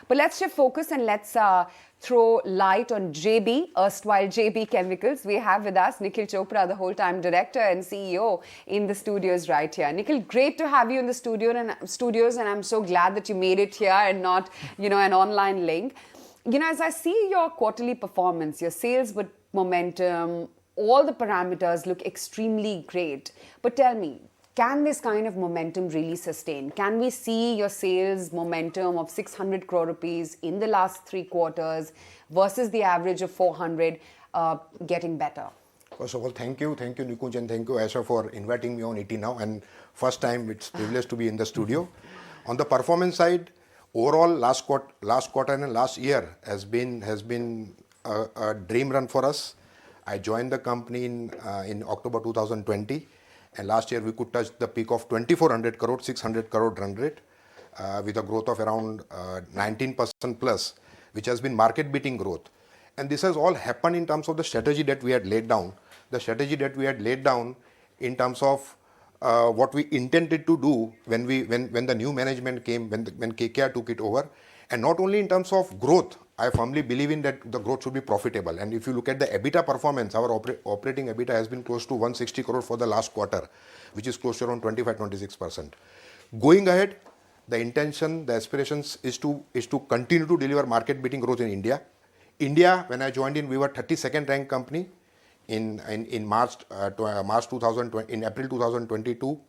But let's shift focus and let's throw light on JB, erstwhile JB Chemicals. We have with us Nikhil Chopra, the Wholetime Director and CEO, in the studios right here. Nikhil, great to have you in the studios, and I'm so glad that you made it here and not, an online link. As I see your quarterly performance, your sales with momentum, all the parameters look extremely great. But tell me, can this kind of momentum really sustain? Can we see your sales momentum of 600 crore rupees in the last 3 quarters versus the average of 400 getting better? First of all, thank you Nikunj, and thank you Aisha for inviting me on ET Now, and first time it's privileged to be in the studio. On the performance side, overall last quarter and last year has been a dream run for us. I joined the company in October 2020. And last year we could touch the peak of 2400 crore, 600 crore run rate with a growth of around 19% plus, which has been market beating growth. And this has all happened in terms of the strategy that we had laid down. The strategy that we had laid down in terms of what we intended to do when the new management came, when KKR took it over. And not only in terms of growth, I firmly believe in that the growth should be profitable. And if you look at the EBITDA performance, our operating EBITDA has been close to 160 crore for the last quarter, which is close to around 25-26%. Going ahead, the intention, the aspirations is to continue to deliver market-beating growth in India. India, when I joined in, we were 32nd ranked company in March 2020. In April 2022.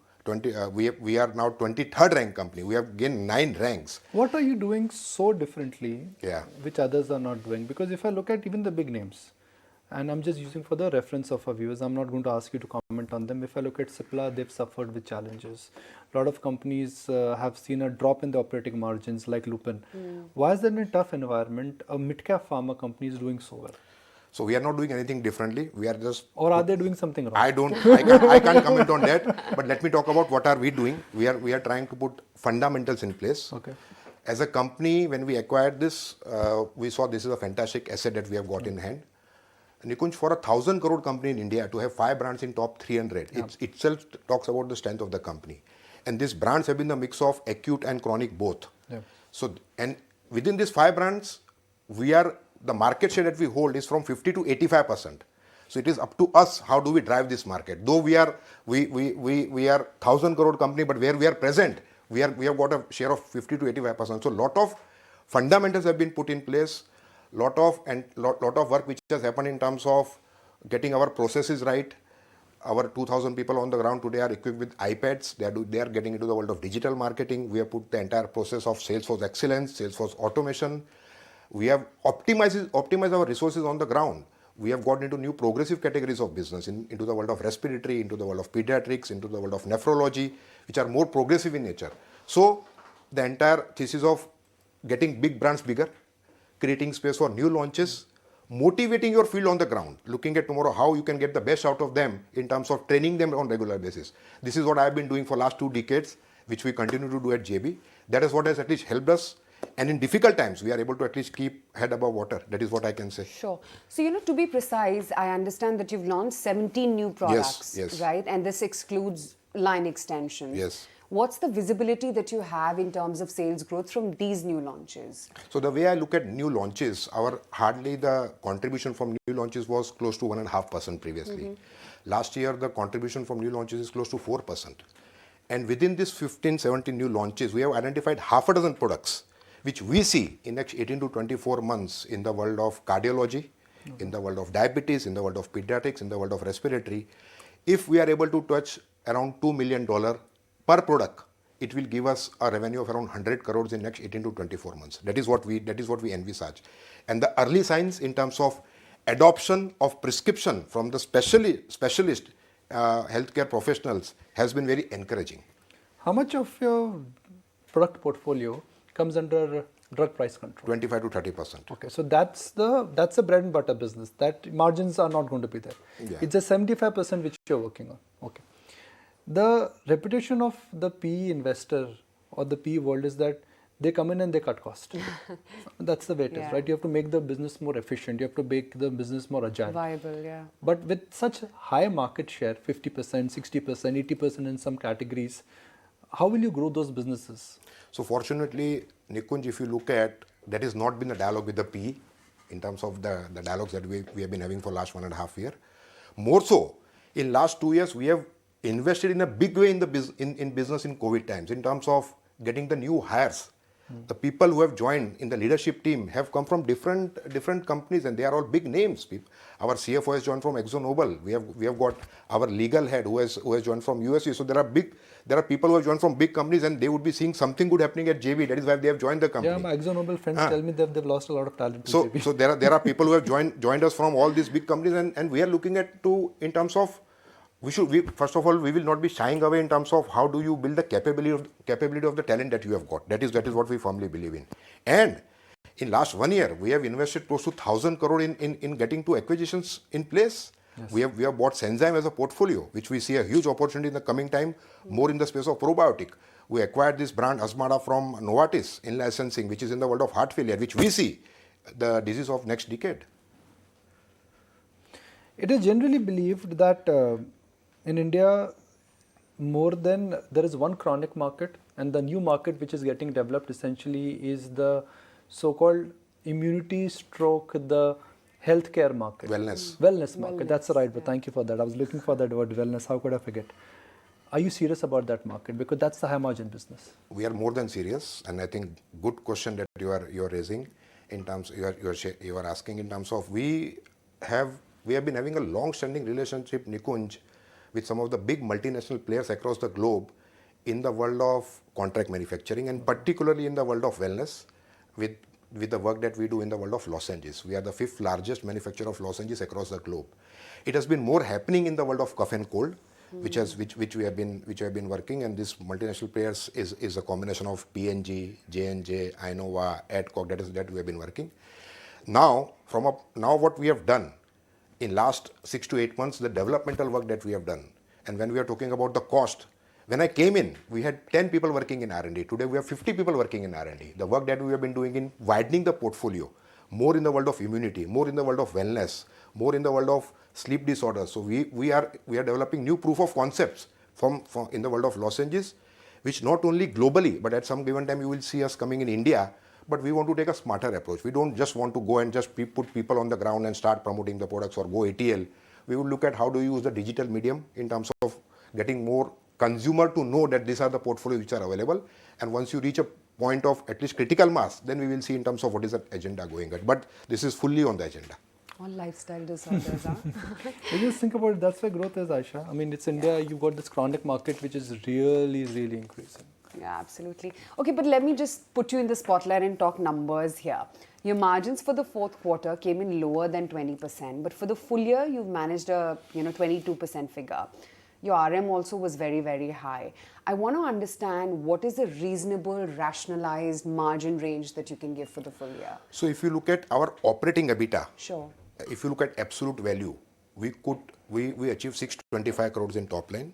We are now 23rd ranked company. We have gained 9 ranks. What are you doing so differently, which others are not doing? Because if I look at even the big names, and I'm just using for the reference of our viewers, I'm not going to ask you to comment on them. If I look at Cipla, they've suffered with challenges. A lot of companies have seen a drop in the operating margins like Lupin. Why is that in a tough environment, a mid-cap pharma company is doing so well? So we are not doing anything differently. We are just... Or are they doing something wrong? I can't comment on that. But let me talk about what are we doing. We are trying to put fundamentals in place. Okay. As a company, when we acquired this, we saw this is a fantastic asset that we have got in hand. Nikunj, for a 1,000 crore company in India to have 5 brands in top 300, it itself talks about the strength of the company. And these brands have been the mix of acute and chronic both. So, and within these 5 brands, the market share that we hold is from 50 to 85%. So it is up to us how do we drive this market. Though we are 1,000 crore company, but where we are present, we have got a share of 50 to 85%. So lot of fundamentals have been put in place, lot of work which has happened in terms of getting our processes right. Our 2,000 people on the ground today are equipped with iPads. They are getting into the world of digital marketing. We have put the entire process of Salesforce excellence, Salesforce automation. We have optimized our resources on the ground. We have got into new progressive categories of business, into the world of respiratory, into the world of pediatrics, into the world of nephrology, which are more progressive in nature. So the entire thesis of getting big brands bigger, creating space for new launches, motivating your field on the ground, looking at tomorrow how you can get the best out of them in terms of training them on regular basis. This is what I have been doing for last 2 decades, which we continue to do at JB. That is what has at least helped us. And in difficult times, we are able to at least keep head above water. That is what I can say. Sure. So, to be precise, I understand that you've launched 17 new products, right? And this excludes line extensions. Yes. What's the visibility that you have in terms of sales growth from these new launches? So the way I look at new launches, hardly the contribution from new launches was close to 1.5% previously. Last year, the contribution from new launches is close to 4%. And within this 15, 17 new launches, we have identified half a dozen products which we see in next 18 to 24 months in the world of cardiology, in the world of diabetes, in the world of pediatrics, in the world of respiratory. If we are able to touch around $2 million per product, it will give us a revenue of around 100 crores in next 18 to 24 months. That is what we envisage. And the early signs in terms of adoption of prescription from the specialist healthcare professionals has been very encouraging. How much of your product portfolio comes under drug price control? 25 to 30%. Okay, so that's the bread and butter business. That margins are not going to be there. It's a 75% which you're working on. Okay. The reputation of the PE investor or the PE world is that they come in and they cut cost. That's the way it is, right? You have to make the business more efficient. You have to make the business more agile. Viable, yeah. But with such high market share, 50%, 60%, 80% in some categories, how will you grow those businesses? So fortunately, Nikunj, if you look at that has not been the dialogue with the PE in terms of the dialogues that we have been having for last 1.5 years. More so, in last 2 years, we have invested in a big way in the business in COVID times in terms of getting the new hires. The people who have joined in the leadership team have come from different companies, and they are all big names. Our CFO has joined from ExxonMobil. We have got our legal head who has joined from USA. So there are people who have joined from big companies, and they would be seeing something good happening at JB. That is why they have joined the company. Yeah, my ExxonMobil friends tell me that they've lost a lot of talent to JB. So there are people who have joined us from all these big companies, and we are looking at in terms of first of all, we will not be shying away in terms of how do you build the capability of the talent that you have got. That is what we firmly believe in. And in last 1 year, we have invested close to 1,000 crore in getting two acquisitions in place. Yes. We have bought Senzyme as a portfolio, which we see a huge opportunity in the coming time, more in the space of probiotic. We acquired this brand Asmada from Novartis in licensing, which is in the world of heart failure, which we see the disease of next decade. It is generally believed that in India, there is one chronic market, and the new market which is getting developed essentially is the so-called immunity stroke, the healthcare market. Wellness market. That's the right word. Thank you for that. I was looking for that word, wellness. How could I forget? Are you serious about that market? Because that's the high margin business. We are more than serious, and I think good question that you are raising in terms you are asking in terms of we have been having a long-standing relationship, Nikunj, with some of the big multinational players across the globe in the world of contract manufacturing, and particularly in the world of wellness with the work that we do in the world of lozenges. We are the 5th largest manufacturer of lozenges across the globe. It has been more happening in the world of cough and cold, which we have been working, and this multinational players is a combination of P&G, J&J, Innova, Adcock, that we have been working. Now what we have done in last 6 to 8 months, the developmental work that we have done, and when we are talking about the cost, when I came in, we had 10 people working in R&D. Today we have 50 people working in R&D. The work that we have been doing in widening the portfolio, more in the world of immunity, more in the world of wellness, more in the world of sleep disorders. So we are developing new proof of concepts from in the world of lozenges, which not only globally, but at some given time you will see us coming in India. But we want to take a smarter approach. We don't just want to go and just put people on the ground and start promoting the products or go ATL. We will look at how do you use the digital medium in terms of getting more consumer to know that these are the portfolios which are available. And once you reach a point of at least critical mass, then we will see in terms of what is the agenda going at. But this is fully on the agenda. All lifestyle disorders, huh? You just think about it, that's where growth is, Aisha. I mean, it's India, you've got this chronic market which is really, really increasing. Yeah, absolutely. Okay, but let me just put you in the spotlight and talk numbers here. Your margins for the 4th quarter came in lower than 20%, but for the full year, you've managed a 22% figure. Your RM also was very, very high. I want to understand what is a reasonable, rationalized margin range that you can give for the full year. So if you look at our operating EBITDA, sure. If you look at absolute value, we achieved 625 crores in top line,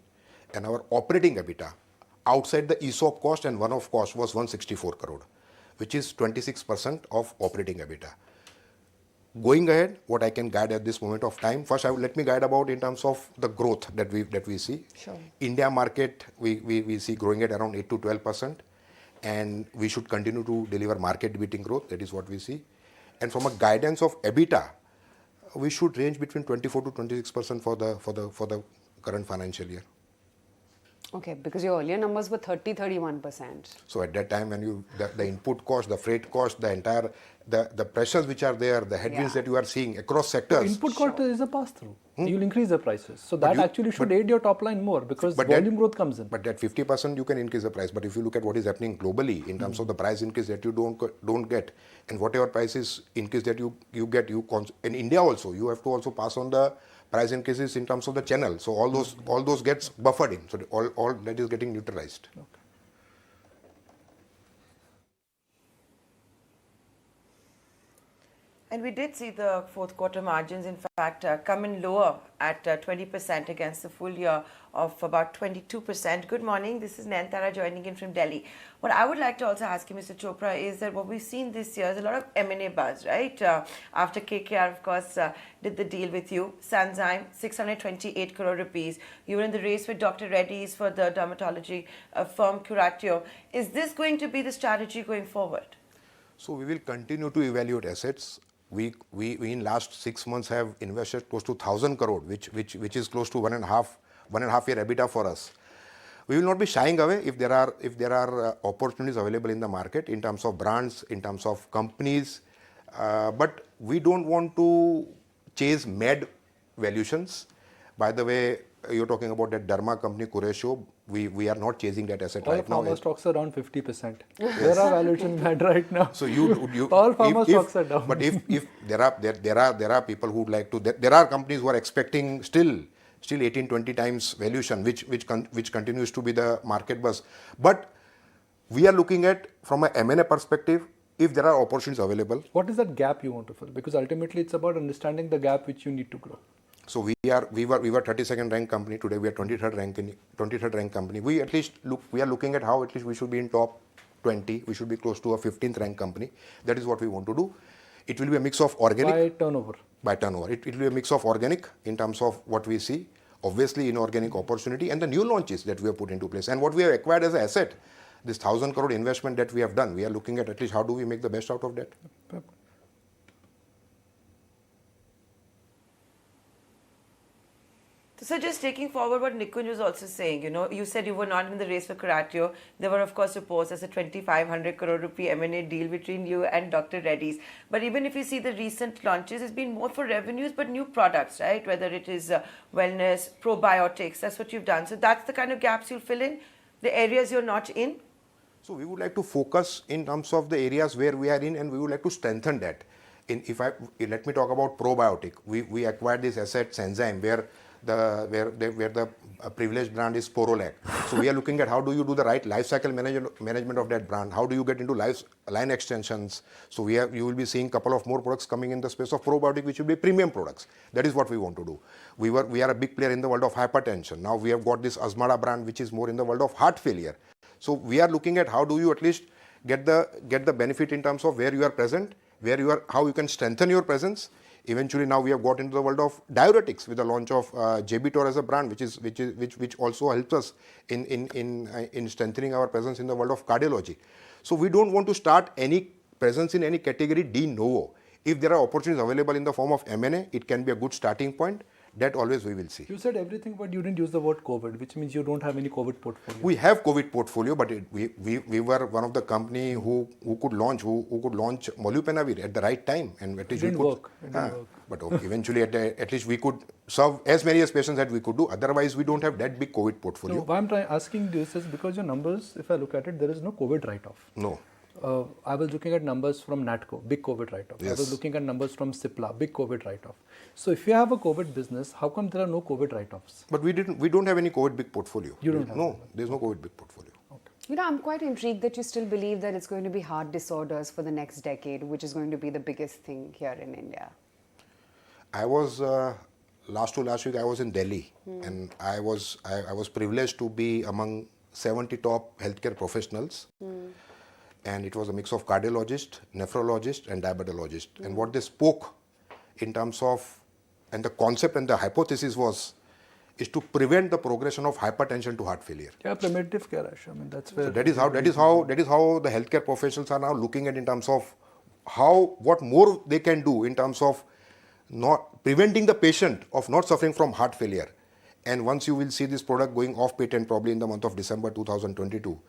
and our operating EBITDA outside the ESOP cost and one-off cost was 164 crore, which is 26% of operating EBITDA. Going ahead, what I can guide at this moment of time, first let me guide about in terms of the growth that we see. Sure. India market, we see growing at around 8 to 12%, and we should continue to deliver market beating growth. That is what we see. And from a guidance of EBITDA, we should range between 24 to 26% for the current financial year. Okay, because your earlier numbers were 30-31%. So at that time, when the input cost, the freight cost, the entire the pressures which are there, the headwinds that you are seeing across sectors. Input cost is a pass-through. You'll increase the prices. So that actually should aid your top line more because volume growth comes in. But that 50% you can increase the price. But if you look at what is happening globally in terms of the price increase that you don't get, and whatever prices increase that you get, in India also, you have to also pass on the price increases in terms of the channel. So all those gets buffered in. So all that is getting neutralized. Okay. And we did see the 4th quarter margins, in fact, come in lower at 20% against the full year of about 22%. Good morning. This is Nantara joining in from Delhi. What I would like to also ask you, Mr. Chopra, is that what we've seen this year is a lot of M&A buzz, right? After KKR, of course, did the deal with you. Sanzyme, 628 crore rupees. You were in the race with Dr. Reddy's for the dermatology firm Curatio. Is this going to be the strategy going forward? So we will continue to evaluate assets. We in last 6 months have invested close to 1,000 crore, which is close to one and a half year EBITDA for us. We will not be shying away if there are opportunities available in the market in terms of brands, in terms of companies, but we don't want to chase mad valuations. By the way, you're talking about that Derma company, crore. We are not chasing that asset right now. All pharma stocks are down 50%. Where are valuation mad right now? So you all pharma stocks are down. But if there are people who would like to, there are companies who are expecting still 18-20 times valuation, which continues to be the market buzz. But we are looking at from a M&A perspective, if there are opportunities available. What is that gap you want to fill? Because ultimately it's about understanding the gap which you need to grow. So we were 32nd ranked company. Today we are 23rd ranked company. We are looking at how at least we should be in top 20. We should be close to a 15th ranked company. That is what we want to do. It will be a mix of organic. By turnover. It will be a mix of organic in terms of what we see. Obviously inorganic opportunity and the new launches that we have put into place. And what we have acquired as an asset, this 1,000 crore investment that we have done, we are looking at least how do we make the best out of that. So just taking forward what Nikunj was also saying, you said you were not in the race for Curatio. There were, of course, reports as a 2,500 crore rupee M&A deal between you and Dr. Reddy's. But even if you see the recent launches, it's been more for revenues, but new products, right? Whether it is wellness, probiotics, that's what you've done. So that's the kind of gaps you'll fill in, the areas you're not in? So we would like to focus in terms of the areas where we are in, and we would like to strengthen that. Let me talk about probiotic. We acquired this asset, Enzyme, where the privileged brand is Sporolac. So we are looking at how do you do the right life cycle management of that brand. How do you get into line extensions. So you will be seeing a couple of more products coming in the space of probiotic, which will be premium products. That is what we want to do. We are a big player in the world of hypertension. Now we have got this Azmara brand, which is more in the world of heart failure. So we are looking at how do you at least get the benefit in terms of where you are present, how you can strengthen your presence. Eventually, now we have got into the world of diuretics with the launch of JBCPL as a brand, which also helps us in strengthening our presence in the world of cardiology. So we don't want to start any presence in any category de novo. If there are opportunities available in the form of M&A, it can be a good starting point. That always we will see. You said everything, but you didn't use the word COVID, which means you don't have any COVID portfolio. We have COVID portfolio, but we were one of the company who could launch molnupiravir at the right time, and at least it didn't work. But eventually, at least we could serve as many as patients that we could do. Otherwise, we don't have that big COVID portfolio. No, why I'm asking this is because your numbers, if I look at it, there is no COVID write-off. No. I was looking at numbers from NATCO, big COVID write-off. Yes. I was looking at numbers from Cipla, big COVID write-off. So if you have a COVID business, how come there are no COVID write-offs? But we don't have any COVID big portfolio. You don't have? No, there's no COVID big portfolio. Okay. I'm quite intrigued that you still believe that it's going to be heart disorders for the next decade, which is going to be the biggest thing here in India. I was last week I was in Delhi, and I was privileged to be among 70 top healthcare professionals. And it was a mix of cardiologists, nephrologists, and diabetologists. And what they spoke in terms of, and the concept and the hypothesis is to prevent the progression of hypertension to heart failure. Yeah, preventative care, I mean, that's where. So that is how the healthcare professionals are now looking at in terms of what more they can do in terms of not preventing the patient of not suffering from heart failure. And once you will see this product going off patent probably in the month of December 2022.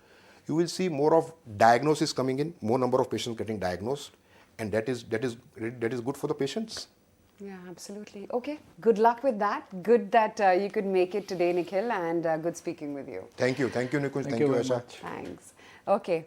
You will see more of diagnosis coming in, more number of patients getting diagnosed, and that is good for the patients. Yeah, absolutely. Okay, good luck with that. Good that you could make it today, Nikhil, and good speaking with you. Thank you, Nikunj. Thank you, Asha. Thanks. Okay.